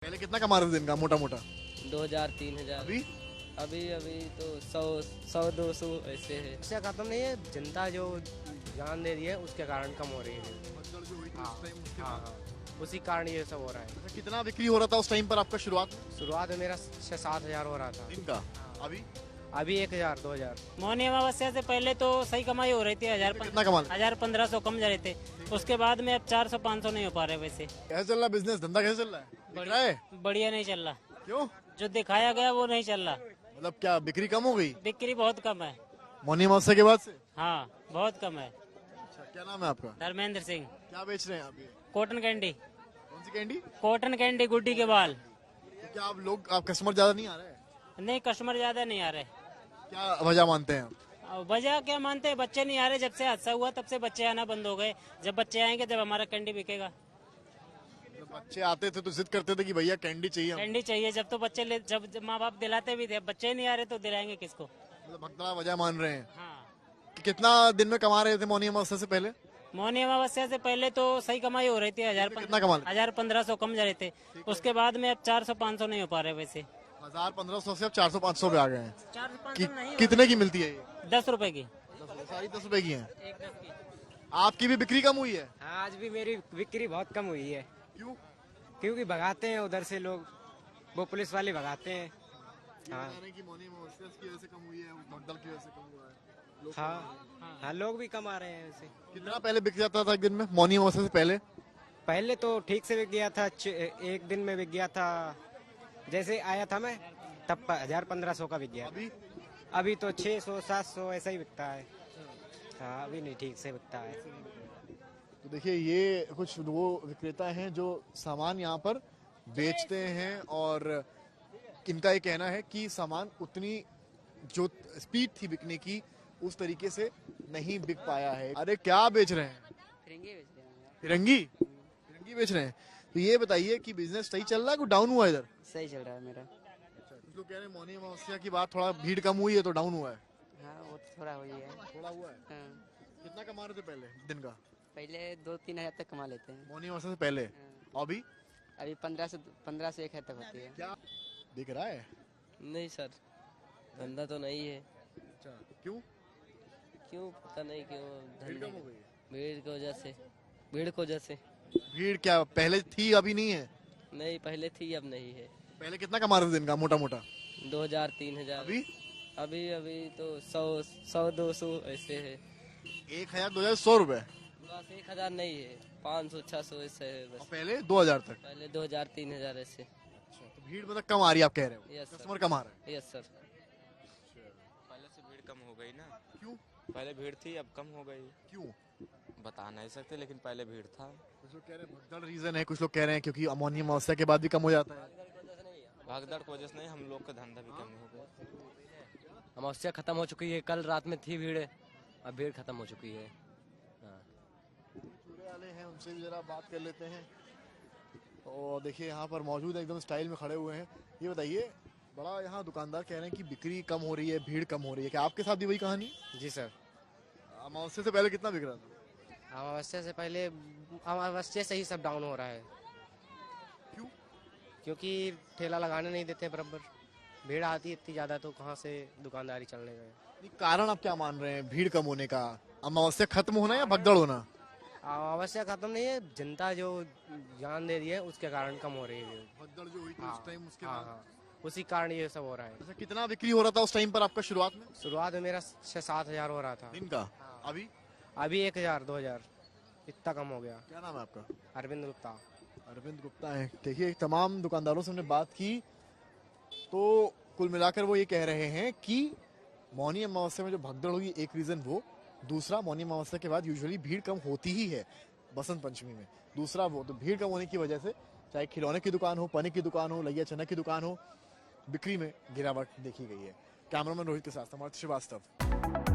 पहले कितना कमा रहे थे दिन का मोटा मोटा? 2000 3000। अभी अभी अभी तो 100 200 ऐसे है। समस्या खत्म नहीं है, जनता जो जान दे रही है उसके कारण कम हो रही है। हाँ, उसी कारण ये सब हो रहा है। कितना बिक्री हो रहा था उस टाइम पर आपका शुरुआत में शुरुआत में मेरा 6-7 हजार हो रहा था, दिन का? अभी अभी 1000 2000। मौनी अमावस्या से पहले तो सही कमाई हो रही थी, कितना कमा रहे? 1500 कम जा रहे थे। उसके बाद में अब 400 500 नहीं हो पा रहे। वैसे कैसे चल रहा है बिजनेस, धंधा कैसे चल रहा है? बिक रहा है? बढ़िया नहीं चल रहा, क्यों? जो दिखाया गया वो नहीं चल रहा। मतलब क्या बिक्री कम हो गई बिक्री बहुत कम है। मौनी अमावस्या के बाद से? हाँ बहुत कम है। अच्छा, क्या नाम है आपका? धर्मेंद्र सिंह। क्या बेच रहे हैं आप ये? Cotton candy. कौन सी कैंडी? कॉटन कैंडी, गुड्डी के बाल। तो क्या आप कस्टमर ज्यादा नहीं आ रहे हैं? नहीं, कस्टमर ज्यादा नहीं आ रहे। क्या वजह मानते हैं आप? और वजह क्या मानते हैं, बच्चे नहीं आ रहे। जब से हादसा हुआ तब से बच्चे आना बंद हो गए। जब बच्चे आएंगे जब हमारा कैंडी बिकेगा। मतलब बच्चे आते थे तो जिद करते थे कि भैया कैंडी चाहिए हमें। कैंडी चाहिए। जब तो बच्चे जब माँ बाप दिलाते भी थे, अब बच्चे नहीं आ रहे तो दिलाएंगे किसको? मतलब भगदड़ा वजह मान रहे हैं हाँ। कि कितना दिन में कमा रहे थे मौनी अमावस्या से पहले? मौनी अमावस्या से पहले तो सही कमाई हो रही थी। कितना कमा रहे? 1500 कम जा रहे थे। उसके बाद में अब 400 500 नहीं हो पा रहे। वैसे 1500 से अब 400-500 पे आ गए हैं। 400 कि, 500 नहीं, कितने की मिलती है ये? 10 रुपए की। सारी 10 रुपए की है। एक 10 की। आपकी भी बिक्री कम हुई है? हाँ, आज भी मेरी बिक्री बहुत कम हुई है, क्यों? क्योंकि भगाते हैं उधर से लोग, वो पुलिस वाले भगाते हैं। हाँ कि मौनी अमावस्या की वजह से कम हुई है, भगदड़ की वजह से कम हुआ है। लोग हाँ, लोग भी कम आ रहे हैं वैसे। कितना पहले बिक जाता था एक दिन में मौनी अमावस्या से पहले? पहले तो ठीक से बिक गया था, एक दिन में बिक गया था। जैसे आया था मैं तब 1000 1500 का बिक गया। अभी तो 600 700 ऐसा ही बिकता है। हाँ, अभी नहीं ठीक से बिकता है। तो देखिए ये कुछ वो विक्रेता हैं जो सामान यहाँ पर बेचते हैं और इनका ये कहना है कि सामान उतनी जो स्पीड थी बिकने की उस तरीके से नहीं बिक पाया है। अरे क्या बेच रहे हैं? फिरंगी बेच रहे हैं। फिरंगी? फिरंगी बेच रहे हैं। तो ये बताइए कि बिजनेस सही चल रहा है कि डाउन हुआ इधर? सही चल रहा है मेरा। कुछ लोग कह रहे हैं मौनी अमावस्या की बात थोड़ा भीड़ कम हुई है तो डाउन हुआ है। हाँ, वो थोड़ा हुई है। थोड़ा हुआ है। हाँ, कितना कमा रहे थे पहले दिन का पहले 2-3 हजार तक कमा लेते हैं। मौनी अमावस्या से पहले? अभी अभी 15 से 1 हजार तक होती है। क्या बिक रहा है? नहीं सर, धंधा तो नहीं है। अच्छा, क्यों? क्यों पता नहीं क्यों। भीड़ कम हो गई है? भीड़ की वजह से। भीड़ की वजह से। भीड़ क्या पहले थी अभी नहीं है? नहीं, पहले थी अब नहीं है। पहले कितना कमा रहे थे दिन का मोटा मोटा? 2000 3000। अभी अभी अभी तो 100 200 ऐसे है। 1000 2000 100 रुपए? बस 1000 नहीं है, 500 600 ऐसे है और बस। पहले 2000 तक? पहले 2000 3000 ऐसे। तो भीड़ मतलब कम आ रही है आप कह रहे हो? Yes sir. कस्टमर कम आ रहे यस सर। पहले से भीड़ कम हो गई ना। हैं? क्यों? पहले भीड़ थी, अब कम हो गई। क्यों? बता नहीं सकते, लेकिन पहले भीड़ था। कुछ लोग कह रहे हैं भगदड़ रीजन है, कुछ लोग कह रहे हैं क्योंकि अमोनी अमावस्या के बाद भी कम हो जाता है। भागदड़ की वजह से नहीं, हम लोग का धंधा भी कम हो गया। अमावस्या खत्म हो चुकी है, कल रात में थी भीड़, अब भीड़ खत्म हो चुकी है। हाँ। चूड़े वाले हैं, उनसे भी जरा बात कर लेते हैं। और देखिए यहाँ पर मौजूद है, एकदम स्टाइल में खड़े हुए हैं। ये बताइए, बड़ा यहाँ दुकानदार कह रहे हैं कि बिक्री कम हो रही है, भीड़ कम हो रही है। क्या आपके साथ भी वही कहानी? जी सर, अमावस्या से पहले कितना बिक रहा था? अमावस्या से पहले, अमावस्या से ही सब डाउन हो रहा है। क्यों? क्योंकि ठेला लगाने नहीं देते बराबर, भीड़ आती है इतनी ज्यादा, तो कहाँ से दुकानदारी चलने गए। नहीं, कारण आप क्या मान रहे हैं भीड़ कम होने का? अमावस्या खत्म होना या भगदड़ होना? अमावस्या खत्म नहीं है, जनता जो जान दे रही है उसके कारण कम हो रही है। भगदड़ जो हुई थी हाँ, उस टाइम, उसके हाँ, बाद हाँ, उसी कारण ये सब हो रहा है। अच्छा, कितना बिक्री हो रहा था उस टाइम पर आपका शुरुआत में शुरुआत में मेरा 6-7 हजार हो रहा था। दिन का? हाँ। अभी अभी 1000 2000 इतना कम हो गया। क्या नाम है आपका? अरविंद गुप्ता। अरविंद गुप्ता है। देखिए तमाम दुकानदारों से हमने बात की तो कुल मिलाकर वो ये कह रहे हैं कि मौनी अमावस्या में जो भगदड़ हुई एक रीजन वो, दूसरा मौनी अमावस्या के बाद यूजुअली भीड़ कम होती ही है बसंत पंचमी में, दूसरा वो तो भीड़ कम होने की वजह से चाहे खिलौने की दुकान हो, पनी की दुकान हो, लैया चना की दुकान हो, बिक्री में गिरावट देखी गई है। कैमरामैन रोहित के साथ समर्थ श्रीवास्तव।